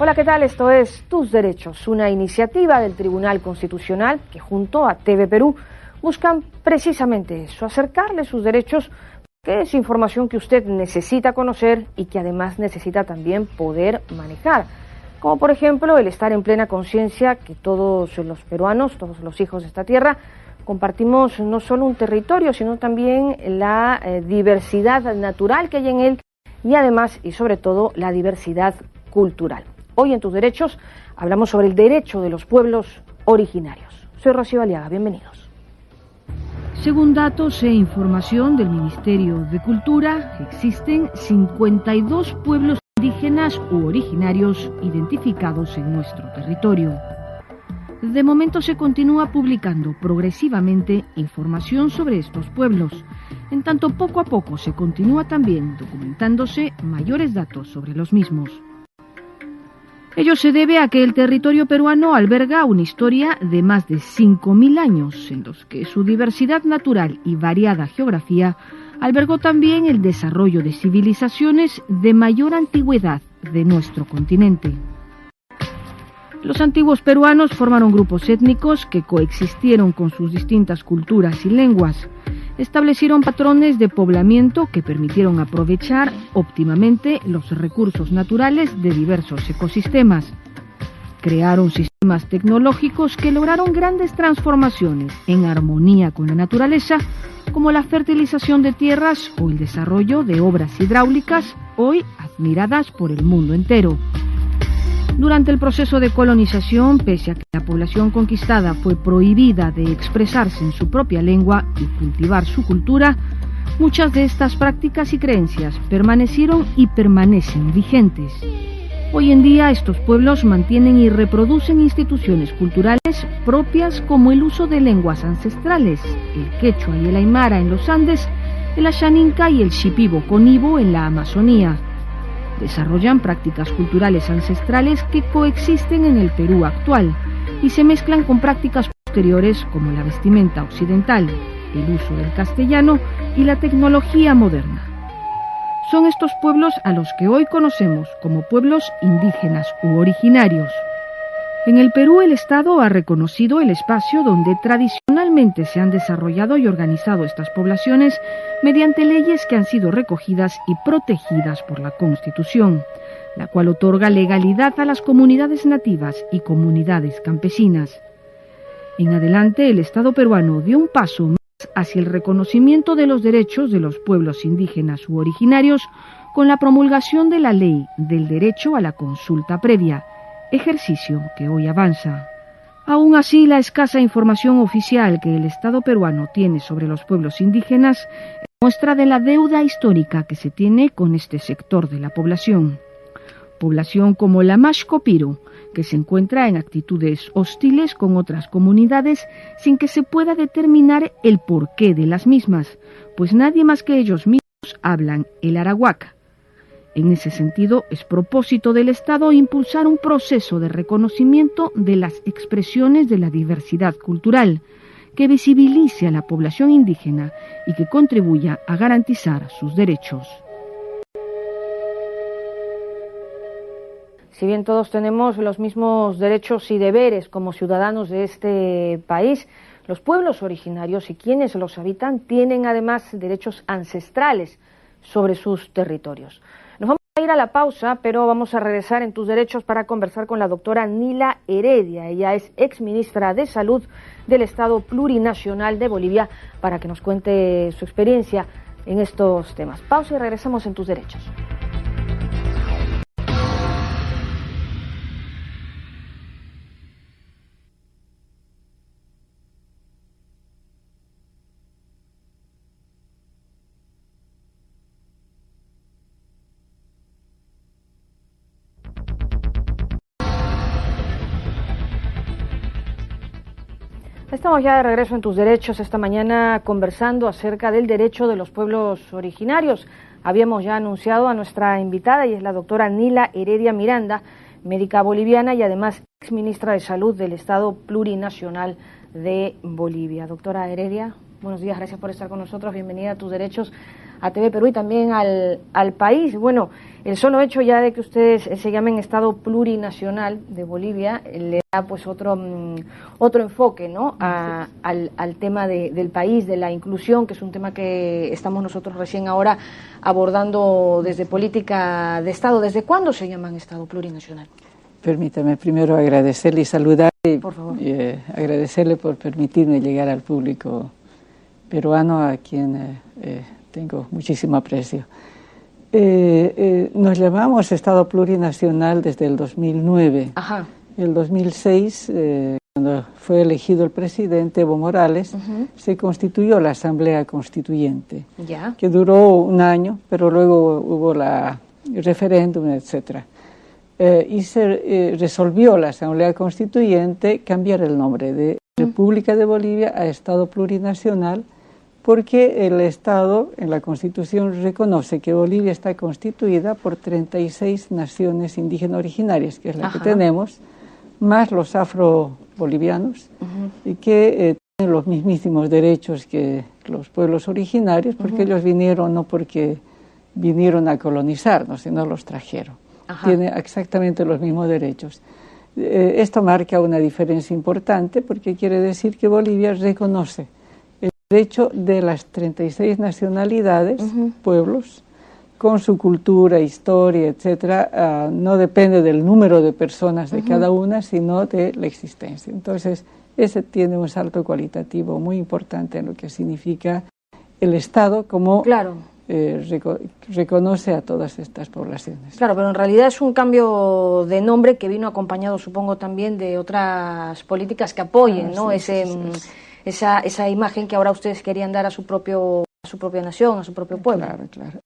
Hola, ¿qué tal? Esto es Tus Derechos, una iniciativa del Tribunal Constitucional que junto a TV Perú buscan precisamente eso, acercarle sus derechos, que es información que usted necesita conocer y que además necesita también poder manejar. Como por ejemplo el estar en plena conciencia que todos los peruanos, todos los hijos de esta tierra, compartimos no solo un territorio, sino también la diversidad natural que hay en él y además y sobre todo la diversidad cultural. Hoy en Tus Derechos hablamos sobre el derecho de los pueblos originarios. Soy Rocío Aliaga, bienvenidos. Según datos e información del Ministerio de Cultura, existen 52 pueblos indígenas u originarios identificados en nuestro territorio. De momento se continúa publicando progresivamente información sobre estos pueblos, en tanto poco a poco se continúa también documentándose mayores datos sobre los mismos. Ello se debe a que el territorio peruano alberga una historia de más de 5.000 años, en los que su diversidad natural y variada geografía albergó también el desarrollo de civilizaciones de mayor antigüedad de nuestro continente. Los antiguos peruanos formaron grupos étnicos que coexistieron con sus distintas culturas y lenguas. Establecieron patrones de poblamiento que permitieron aprovechar óptimamente los recursos naturales de diversos ecosistemas. Crearon sistemas tecnológicos que lograron grandes transformaciones en armonía con la naturaleza, como la fertilización de tierras o el desarrollo de obras hidráulicas, hoy admiradas por el mundo entero. Durante el proceso de colonización, pese a que la población conquistada fue prohibida de expresarse en su propia lengua y cultivar su cultura, muchas de estas prácticas y creencias permanecieron y permanecen vigentes. Hoy en día estos pueblos mantienen y reproducen instituciones culturales propias como el uso de lenguas ancestrales, el quechua y el aymara en los Andes, el ashaninka y el shipibo-conibo en la Amazonía. Desarrollan prácticas culturales ancestrales que coexisten en el Perú actual y se mezclan con prácticas posteriores como la vestimenta occidental, el uso del castellano y la tecnología moderna. Son estos pueblos a los que hoy conocemos como pueblos indígenas u originarios. En el Perú el Estado ha reconocido el espacio donde tradicionalmente se han desarrollado y organizado estas poblaciones mediante leyes que han sido recogidas y protegidas por la Constitución, la cual otorga legalidad a las comunidades nativas y comunidades campesinas. En adelante el Estado peruano dio un paso más hacia el reconocimiento de los derechos de los pueblos indígenas u originarios con la promulgación de la Ley del Derecho a la Consulta Previa, ejercicio que hoy avanza. Aún así, la escasa información oficial que el Estado peruano tiene sobre los pueblos indígenas muestra de la deuda histórica que se tiene con este sector de la población. Población como la Mashco-Piro, que se encuentra en actitudes hostiles con otras comunidades sin que se pueda determinar el porqué de las mismas, pues nadie más que ellos mismos hablan el arahuaca. En ese sentido, es propósito del Estado impulsar un proceso de reconocimiento de las expresiones de la diversidad cultural, que visibilice a la población indígena y que contribuya a garantizar sus derechos. Si bien todos tenemos los mismos derechos y deberes como ciudadanos de este país, los pueblos originarios y quienes los habitan tienen además derechos ancestrales sobre sus territorios. Nos vamos a ir a la pausa, pero vamos a regresar en Tus Derechos para conversar con la doctora Nila Heredia. Ella es exministra de Salud del Estado Plurinacional de Bolivia, para que nos cuente su experiencia en estos temas. Pausa y regresamos en Tus Derechos. Estamos ya de regreso en Tus Derechos, esta mañana conversando acerca del derecho de los pueblos originarios. Habíamos ya anunciado a nuestra invitada y es la doctora Nila Heredia Miranda, médica boliviana y además exministra de Salud del Estado Plurinacional de Bolivia. Doctora Heredia, buenos días, gracias por estar con nosotros, bienvenida a Tus Derechos. TV Perú y también al país. Bueno, el solo hecho ya de que ustedes se llamen Estado plurinacional de Bolivia le da pues otro enfoque, ¿no? al tema del país, de la inclusión, que es un tema que estamos nosotros recién ahora abordando desde política de Estado. ¿Desde cuándo se llaman Estado plurinacional? Permítame primero agradecerle y saludarle, por favor. Y agradecerle por permitirme llegar al público peruano, a quien tengo muchísimo aprecio. Nos llamamos Estado plurinacional desde el 2009. Ajá. El 2006, cuando fue elegido el presidente Evo Morales, se constituyó la Asamblea Constituyente, ya, que duró un año, pero luego hubo el referéndum, etcétera. Y se resolvió la Asamblea Constituyente cambiar el nombre de República de Bolivia a Estado plurinacional, porque el Estado en la Constitución reconoce que Bolivia está constituida por 36 naciones indígenas originarias, que es la que tenemos, más los afro-bolivianos, y que tienen los mismísimos derechos que los pueblos originarios, porque ellos vinieron no porque vinieron a colonizarnos, sino los trajeron. Tienen exactamente los mismos derechos. Esto marca una diferencia importante, porque quiere decir que Bolivia reconoce el derecho de las 36 nacionalidades, pueblos, con su cultura, historia, etcétera. No depende del número de personas de cada una, sino de la existencia. Entonces, ese tiene un salto cualitativo muy importante en lo que significa el Estado como reconoce a todas estas poblaciones. Claro, pero en realidad es un cambio de nombre que vino acompañado, supongo, también de otras políticas que apoyen, ¿no? Esa imagen que ahora ustedes querían dar a su propia nación, a su propio pueblo. Claro, claro.